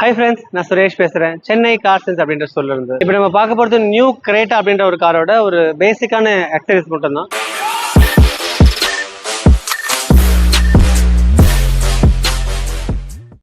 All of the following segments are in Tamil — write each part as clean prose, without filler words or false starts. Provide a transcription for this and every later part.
ஹாய் ஃப்ரெண்ட்ஸ், நான் சுரேஷ் பேசுறேன். சென்னை கார் சென்ஸ் அப்படின்ற சொல்ல இருந்து. இப்போ நம்ம பார்க்க போறது நியூ கிரேட்டா அப்படின்ற ஒரு காரோட ஒரு பேசிக்கான ஆக்சசரிஸ் மட்டும் தான்.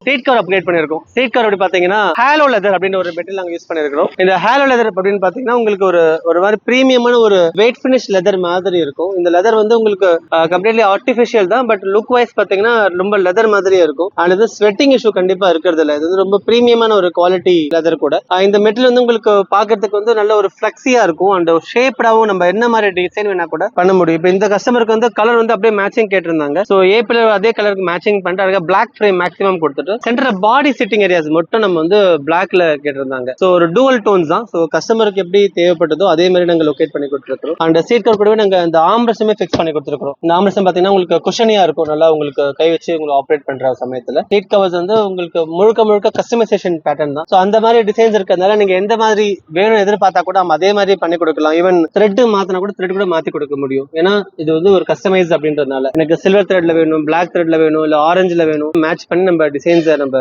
சீட் கவர் அப்கிரேட் பண்ணிருக்கோம். சீட் கவர் அப்படி பாத்தீங்கன்னா ஹாலோ லெதர் அப்படின்ற ஒரு மெட்டீரியல் நாங்க யூஸ் பண்ணிருக்கோம். இந்த ஹாலோ லெதர் அப்படின்னு பாத்தீங்கன்னா உங்களுக்கு ஒரு மாதிரி பிரீமியமான ஒரு வெயிட் ஃபினிஷ் லெதர் மாதிரி இருக்கும். இந்த லெதர் வந்து உங்களுக்கு கம்ப்ளீட்லி ஆர்டிஃபிஷியல் தான், பட் லுக் வைஸ் பாத்தீங்கன்னா ரொம்ப லெதர் மாதிரியே இருக்கும். அண்ட் இது ஸ்வெட்டிங் இஷ்யூ கண்டிப்பா இருக்கிறது இல்லை. இது வந்து ரொம்ப பிரீமியமான ஒரு குவாலிட்டி லெதர் கூட. இந்த மெட்டீரியல் வந்து உங்களுக்கு பாக்குறதுக்கு வந்து நல்ல ஒரு ஃபிளெக்சியா இருக்கும். அண்ட் ஷேப்டாவும் நம்ம என்ன மாதிரி டிசைன் வேணா கூட பண்ண முடியும். இப்போ இந்த கஸ்டமருக்கு வந்து கலர் வந்து அப்படியே மேட்சிங் கேட்டிருந்தாங்க. ஸோ ஏப்ரல் அதே கலருக்கு மேட்சிங் பண்ணிட்டு அதுக்கு பிளாக் ஃப்ரேம் மேக்ஸிமம் கொடுத்துட்டு சென்டர் பாடி சிட்டிங் ஏரியாஸ் மட்டும் நம்ம வந்து பிளாக்ல கேட்டிருந்தாங்க. ஸோ ஒரு டூவல் டோன்ஸ் தான். ஸோ கஸ்டமருக்கு எப்படி தேவைப்பட்டதோ அதே மாதிரி நாங்க லொகேட் பண்ணி கொடுத்துருக்கோம். அண்ட் சீட் கவர் கூடவே நாங்க இந்த ஆம்ரஸுமே ஃபிக்ஸ் பண்ணி கொடுத்துருக்கோம். இந்த ஆம்ரஸம் பாத்தீங்கன்னா உங்களுக்கு குஷனியா இருக்கும். நல்லா உங்களுக்கு கை வச்சு உங்களுக்கு ஆப்ரேட் பண்ற சமயத்துல சீட் கவர்ஸ் வந்து உங்களுக்கு முழுக்க கஸ்டமைசேஷன் பேட்டர்ன் தான். ஸோ அந்த மாதிரி டிசைன்ஸ் இருக்கிறதுனால நீங்க எந்த மாதிரி வேணும் எதிர்பார்த்தா கூட நம்ம அதே மாதிரி பண்ணி கொடுக்கலாம். ஈவன் த்ரெட் மாத்தினா கூட த்ரெட் கூட மாத்தி கொடுக்க முடியும். ஏன்னா இது வந்து ஒரு கஸ்டமைஸ் அப்படின்றதுனால எனக்கு சில்வர் த்ரெட்ல வேணும், பிளாக் த்ரெட்ல வேணும், இல்ல ஆரஞ்சுல வேணும், மேட்ச் பண்ணி நம்ம டிசைன்ஸ் நம்ம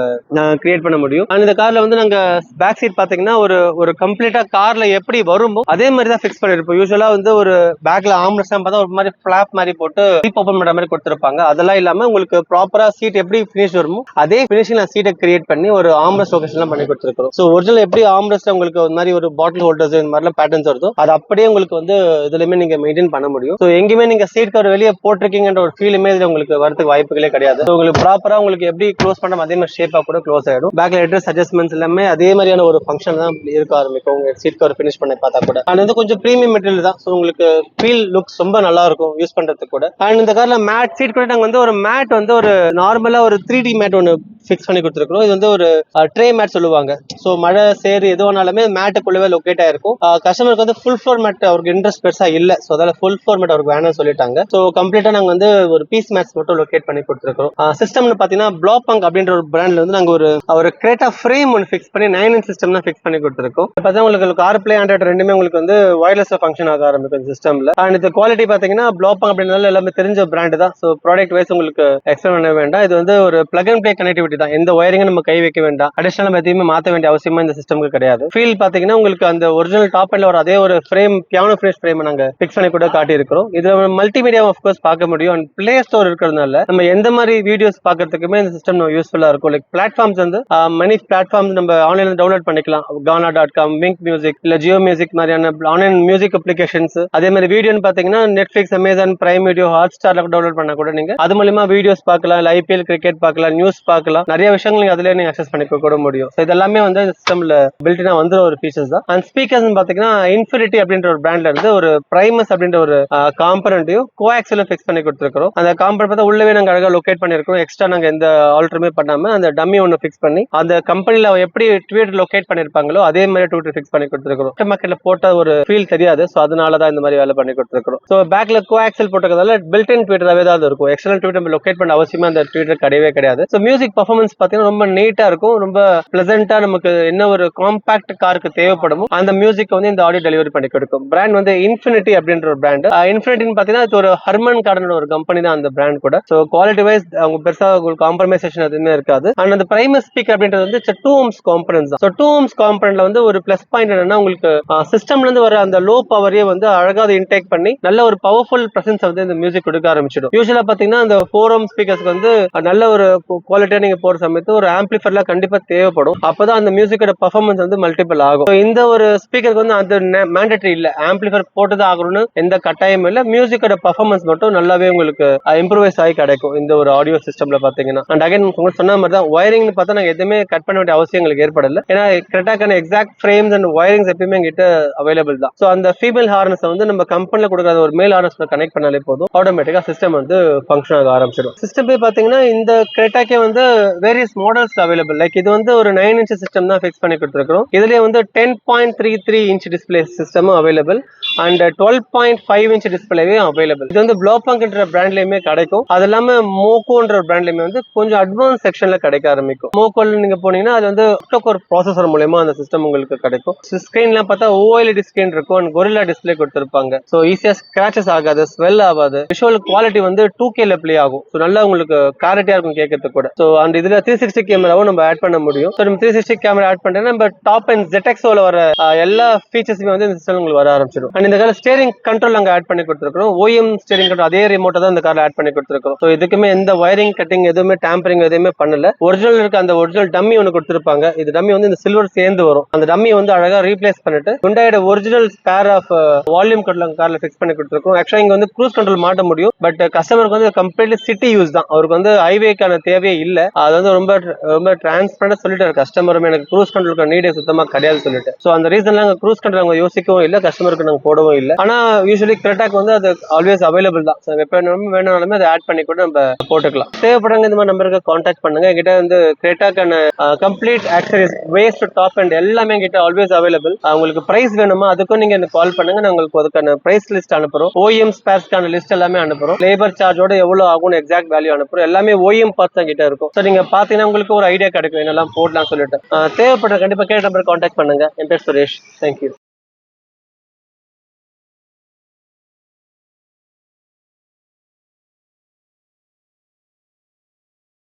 கிரியேட் பண்ண முடியும். அண்ட் இந்த கார்ல வந்து நாங்க பேக் சீட் பாத்தீங்கன்னா ஒரு கம்ப்ளீட்டா கார்ல எப்படி வருமோ அதே மாதிரி தான் ஃபிக்ஸ் பண்ணிருப்போம். யூசுவலா வந்து ஒரு பேக்ல ஆம்ரஸ் பார்த்தா ஒரு மாதிரி ஃபிளாப் மாதிரி போட்டு ஜிப் ஓபன் பண்ற மாதிரி கொடுத்திருப்பாங்க. அதெல்லாம் இல்லாம உங்களுக்கு ப்ராப்பரா சீட் எப்படி ஃபினிஷ் வருமோ அதே ஃபினிஷிங்ல சீட்டை கிரியேட் பண்ணி ஒரு ஆம்ரஸ் லொகேஷன் பண்ணி கொடுத்துருக்கோம். ஸோ ஒரிஜினல் எப்படி ஆம்ரஸ் உங்களுக்கு ஒரு மாதிரி ஒரு பாட்டில் ஹோல்டர்ஸ் இந்த மாதிரிலாம் பேட்டர்ன்ஸ் வருதோ அது அப்படியே உங்களுக்கு வந்து இதுலயுமே நீங்க மெயின்டைன் பண்ண முடியும். ஸோ எங்கேயுமே நீங்க சீட் கவர் வெளியே போட்டிருக்கீங்கன்ற ஒரு ஃபீலுமே இதுல உங்களுக்கு வரதுக்கு வாய்ப்புகளே கிடையாது. உங்களுக்கு ப்ராப்பரா உங்களுக்கு எப்படி க்ளோஸ் பண்ண அதே மாதிரி ஷேப்பா கூட க்ளோஸ் ஆயிடும். பேக்ல அட்ரஸ் அட்ஜஸ்ட்மெண்ட்ஸ் எல்லாமே அதே மாதிரியான ஒரு ஃபங்க்ஷன் தான் இருக்க ஆரம்பிக்கும். உங்க சீட் கவர் ஃபினிஷ் பண்ணி பார்த்தா கூட அண்ட் வந்து கொஞ்சம் பிரீமியம் மெட்டீரியல் தான். ஸோ உங்களுக்கு ஃபீல் லுக்ஸ் ரொம்ப நல்லா இருக்கும் யூஸ் பண்றதுக்கு கூட. அண்ட் இந்த கார்ல மேட் சீட் கூட நாங்க வந்து ஒரு மேட் வந்து ஒரு நார்மலா ஒரு 3D மேட் ஒன்று ஃபிக்ஸ் பண்ணி கொடுத்துருக்கோம். இது வந்து ஒரு ட்ரே மேட் சொல்லுவாங்க. ஸோ மழை சேரு எதுவானாலுமே மேட்டுக்குள்ளவே லொக்கேட் ஆயிருக்கும். கஸ்டமருக்கு வந்து ஃபுல் ஃப்ளோர் மேட் அவருக்கு இன்ட்ரெஸ்ட் பெருசா இல்ல. ஸோ அதால ஃபுல் ஃப்ளோர் மேட் அவருக்கு வேணும்னு சொல்லிட்டாங்க. ஸோ கம்ப்ளீட்டா நாங்க வந்து ஒரு பீஸ் மேட்ஸ் மட்டும் லொக்கேட் பண்ணி கொடுத்துருக்கோம். சிஸ்டம்னு பாத்தீங்கன்னா ப்ளாபங்க் அப்படின்ற ஒரு பிராண்ட்ல வந்து நாங்க ஒரு கிரேட்டா ஃப்ரேம் ஒன்று ஃபிக்ஸ் பண்ணி 9 இன்ச் சிஸ்டம் தான் ஃபிக்ஸ் பண்ணி கொடுத்துருக்கோம். பார்த்தா உங்களுக்கு CarPlay Android ரெண்டுமே உங்களுக்கு வந்து வயர்லெஸ்ல ஃபங்க்ஷன் ஆக ஆரம்பிக்கும் சிஸ்டம்ல. அண்ட் இந்த குவாலிட்டி பாத்தீங்கன்னா ப்ளாபங்க் அப்படின்றதுல எல்லாமே தெரிஞ்ச பிராண்ட் தான். ஸோ ப்ராடக்ட் வைஸ் உங்களுக்கு எக்ஸ்பிளைன் பண்ண வேண்டாம். இது வந்து ஒரு பிளக் அண்ட் பிளே கனெக்டிவிட்டி தான். எந்த ஒயரிங் நம்ம கை வைக்க வேண்டாம். அடிஷனல் நம்ம எதையுமே மாற்ற வேண்டிய அவசியமா இந்த சிஸ்டம்க்கு கிடையாது. ஃபீல் பாத்தீங்கன்னா உங்களுக்கு அந்த ஒரிஜினல் டாப் எண்ட்ல ஒரு அதே ஒரு ஃப்ரேம் பியானோ ஃபினிஷ் ஃப்ரேம் நாங்க ஃபிக்ஸ் பண்ணி கூட காட்டி இருக்கிறோம். இது மல்டிமீடியா ஆஃப் கோர்ஸ் பார்க்க முடியும். அண்ட் பிளே ஸ்டோர் இருக்கிறதுனால நம்ம எந்த மாதிரி வீடியோஸ் பார்க்கறதுக்குமே இந்த சிஸ்டம் யூஸ்ஃபுல்லா இருக்கும். லைக் பிளாட்ஃபார்ம்ஸ் வந்து மணி பிளாட்ஃபார்ம்ஸ் நம்ம ஆன்லைன்ல டவுன்லோட் பண்ணிக்கலாம். Gaana.com, Wink Music, இல்ல Jio Music மாதிரியான ஆன்லைன் மியூசிக் அப்ளிகேஷன்ஸ். அதே மாதிரி வீடியோன்னு பாத்தீங்கன்னா நெட்ஃபிளிக்ஸ், அமேசான் பிரைம் வீடியோ, ஹாட்ஸ்டார்ல டவுன்லோட் பண்ண கூட நீங்க அது மூலமா வீடியோஸ் பார்க்கலாம், IPL கிரிக்கெட் பார்க்கலாம், நியூஸ் பார்க்கலாம். நிறைய விஷயங்கள் நீங்க அதுல நீங்க அக்சஸ் பண்ணிக்க கூட முடியும். ஸோ இதெல்லாமே வந்து சிஸ்டம்ல பில்டினா வந்து ஒரு ஃபீச்சர்ஸ் தான். அண்ட் ஸ்பீக்கர்ஸ் பாத்தீங்கன்னா இன்ஃபினிட்டி அப்படின்ற ஒரு பிராண்ட்ல இருந்து ஒரு பிரைமஸ் அப்படின்ற ஒரு காம்பனண்ட்டையும் கோஆக்சில ஃபிக்ஸ் பண்ணி கொடுத்துருக்கோம். அந்த காம்பனண்ட் பார்த்தா உள்ளவே நாங்க அழகா லொகேட் பண்ணிருக்கோம். எக்ஸ்ட்ரா நாங்க எந்த ஆல்டருமே பண்ணாம அந்த டம்மி ஒன்று ஃபிக்ஸ் பண்ணி அந்த கம்பெனில எப்படி ட்வீட் லொகேட் பண்ணிருப்பாங்களோ அதே மாதிரி ட்வீட் ஃபிக்ஸ் பண்ணி கொடுத்துருக்கோம். மார்க்கெட்ல போட்ட ஒரு ஃபீல் தெரியாது. ஸோ அதனாலதான் இந்த மாதிரி வேலை பண்ணி கொடுத்துருக்கோம். ஸோ பேக்ல கோஆக்சல் போட்டதால பில்ட் இன் ட்வீட்டராகவே தான் இருக்கும். எக்ஸ்டர்னல் ட்வீட் நம்ம லொகேட் பண்ண அவசியமா அந்த ட்வீட்டர் கிடையவே கிடையாது. ஸோ மியூசிக் பர்ஃபார்மன்ஸ் பார்த்தீங்கன்னா ரொம்ப நீட்டா இருக்கும். ரொம்ப பிளசண்டா நமக்கு என்ன ஒரு காம்பாக்ட் காருக்கு தேவைப்படுமோ அந்த மியூசிக் வந்து இந்த ஆடியோ டெலிவரி பண்ணி கொடுக்கும். பிராண்ட் வந்து இன்ஃபினிட்டி அப்படின்ற ஒரு பிராண்ட். இன்ஃபினிட்டின்னு பார்த்தீங்கன்னா இது ஒரு ஹர்மன் கார்டன் ஒரு கம்பெனி தான் அந்த பிராண்ட் கூட. ஸோ குவாலிட்டி வைஸ் அவங்க பெருசா உங்களுக்கு காம்ப்ரமைசேஷன் எதுவுமே இருக்காது. அண்ட் அந்த பிரைமரி ஸ்பீக்கர் அப்படின்றது வந்து 2 ohms காம்பனன்ஸ் தான். ஸோ 2 ohms காம்பனன்ட்ல வந்து ஒரு பிளஸ் பாயிண்ட் என்னன்னா உங்களுக்கு சிஸ்டம்ல இருந்து வர அந்த லோ பவரையே வந்து அழகா இன்டேக் பண்ணி நல்ல ஒரு பவர்ஃபுல் பிரசன்ஸ் வந்து இந்த மியூசிக் கொடுக்க ஆரம்பிச்சிடும். யூஸ்வலா பாத்தீங்கன்னா அந்த 4 ohms ஸ்பீக்கர்ஸ்க்கு வந்து நல்ல ஒரு குவாலிட்டியா நீங்க போற சமயத்து ஒரு ஆம்பிளிஃபையர்ல கண்டிப்பா தேவைப்படும். அப்பதான் அந்த மியூசிக்கோட பர்ஃபார்மன்ஸ் வந்து மல்டிபிள் ஆகும். இந்த ஒரு ஸ்பீக்கருக்கு வந்து அந்த மேண்டேட்டரி இல்ல, ஆம்பிளிஃபையர் போட்டுதான் ஆகணும்னு எந்த கட்டாயமும் இல்ல. மியூசிக்கோட பர்ஃபார்மன்ஸ் மட்டும் நல்லாவே உங்களுக்கு இம்ப்ரூவைஸ் ஆகி கிடைக்கும் இந்த ஒரு ஆடியோ சிஸ்டம்ல பாத்தீங்கன்னா. அண்ட் அகைன் உங்களுக்கு சொன்ன மாதிரி தான் ஒயரிங் பார்த்தா நாங்க எதுவுமே கட் பண்ண வேண்டிய அவசியம் எங்களுக்கு ஏற்படல. ஏன்னா கரெக்டான எக்ஸாக்ட் ஃப்ரேம்ஸ் அண்ட் ஒயரிங்ஸ் எப்பயுமே எங்கிட்ட அவைலபிள் தான். ஸோ அந்த ஃபீமேல் ஹார்னஸ் வந்து நம்ம கம்பெனில கொடுக்காத ஒரு மேல் ஹார்னஸ் கனெக்ட் பண்ணாலே போதும், ஆட்டோமேட்டிக்கா சிஸ்டம் வந்து ஃபங்க்ஷன் ஆக ஆரம்பிச்சிடும். சிஸ்டம் போய் பாத்தீங்கன்னா இந்த கிரெட்டாக்கே வந்து வேரியஸ் மாடல்ஸ் அவைலபிள். லைக் இது வந்து ஒரு 9 inch சிஸ்டம் தான் ஃபிக்ஸ் பண்ணி கொடுத்துருக்கோம். இதுலயே வந்து 10.33 inch டிஸ்பிளே சிஸ்டமும் அவைலபிள் அண்ட் 12.5 inch டிஸ்பிளேவே அவைலபிள். இது வந்து ப்ளோபங்க்ன்ற பிராண்ட்லயுமே கிடைக்கும். அது இல்லாம மோகோன்ற பிராண்ட்லயுமே வந்து கொஞ்சம் அட்வான்ஸ் செக்ஷன்ல கிடைக்க ஆரம்பிக்கும். மோக்கோல் நீங்க போனீங்கன்னா அது வந்து ஒரு ப்ராசஸர் மூலமா அந்த சிஸ்டம் உங்களுக்கு கிடைக்கும். ஸ்கிரீன்லாம் பார்த்தா OLED ஸ்கிரீன் இருக்கும் அண்ட் கொரில்லா டிஸ்பிளே கொடுத்திருப்பாங்க. ஸோ ஈஸியா ஸ்கிராச்சஸ் ஆகாது, ஸ்வெல் ஆகாது. விஷுவல் குவாலிட்டி வந்து 2K ப்ளே ஆகும். ஸோ நல்லா உங்களுக்கு கிளாரிட்டியா இருக்கும் கேட்கறது கூட. ஸோ அந்த இதுல 360 கேமராவும் நம்ம ஆட் பண்ண முடியும். ஸோ நம்ம 360 கேமரா ஆட் பண்ணிட்டோம்னா நம்ம டாப் அண்ட் ZXOல வர எல்லா ஃபீச்சர்ஸுமே வந்து இந்த சிஸ்டம் உங்களுக்கு வர ஆரம்பிச்சிடும். அண்ட் இந்த கால ஸ்டேரிங் கண்ட்ரோல் நாங்க ஆட் பண்ணி கொடுத்துருக்கோம். OEM ஸ்டேரிங் கண்ட்ரோல் அதே ரிமோட்டை தான் இந்த கார்ல ஆட் பண்ணி கொடுத்துருக்கோம். ஸோ இதுக்குமே எந்த வயரிங் கட்டிங் எதுவுமே டேம்பரிங் எதுவுமே பண்ணல. ஒரிஜினல் இருக்க அந்த ஒரிஜினல் டம்மி ஒன்று கொடுத்துருப்பாங்க. இது டம்மி வந்து இந்த சில்வர் சேர்ந்து வரும். அந்த டம்மி வந்து அழகா ரீப்ளேஸ் பண்ணிட்டு ஹுண்டாயோட original spare of volume control கார்ல ஃபிக்ஸ் பண்ணி கொடுத்துருக்கோம். ஆக்சுவலா இங்க வந்து க்ரூஸ் கண்ட்ரோல் மாட்ட முடியும். பட் கஸ்டமருக்கு வந்து கம்ப்ளீட்லி சிட்டி யூஸ் தான். அவருக்கு வந்து ஹைவேக்கான தேவையே இல்ல. அது வந்து ரொம்ப ரொம்ப டிரான்ஸ்பரண்டா சொல்லிட்டாரு கஸ்டமரும், எனக்கு க்ரூஸ் கண்ட்ரோலுக்கு நீடே சுத்தமா கிடையாது சொல்லிட்டு. ஸோ அந்த ரீசன்ல நாங்க க்ரூஸ் கண்ட்ரோல் அவங்க யோசிக்கவும் இல்லை, கஸ்டமருக்கு நாங்க போடவும் இல்லை. ஆனா யூஸ்வலி கிரெட்டாக்கு வந்து அது ஆல்வேஸ் அவைலபிள் தான். ஸோ எப்போ வேணாலுமே அதை ஆட் பண்ணி கூட நம்ம போட்டுக்கலாம். தேவைப்படுறாங்க இந்த மாதிரி நம்பருக்கு கான்டாக்ட் பண்ணுங்க. என்கிட்ட வந்து கிரெட்டாக்கான கம்ப்ளீட் ஆக்சரிஸ் வேஸ்ட் டாப் அண்ட் எல்லாமே என்கிட்ட ஆல்வேஸ் அவைலபிள். உங்களுக்கு பிரைஸ் வேணுமா அதுக்கும் நீங்க எனக்கு கால் பண்ணுங்க. நான் உங்களுக்கு அதுக்கான பிரைஸ் லிஸ்ட் அனுப்புறோம். OEM ஸ்பேர்ஸ்க்கான லிஸ்ட் எல்லாமே அனுப்புறோம். லேபர் சார்ஜோட எவ்வளவு ஆகும் எக்ஸாக்ட் வேல்யூ அனுப்புறோம். எல்லாமே OEM பார்ட்ஸ் தான் கிட்ட இருக்கும். ஸோ நீங்க பாத்தீங்கன்னா உங்களுக்கு ஒரு ஐடியா கிடைக்கும் என்னெல்லாம் போடலாம் சொல்லிட்டு. தேவைப்படுற கண்டிப்பா கேட்ட நம்பர் கான்டாக்ட் பண்ணுங்க. என் பேர் சுரேஷ். தேங்க்யூ.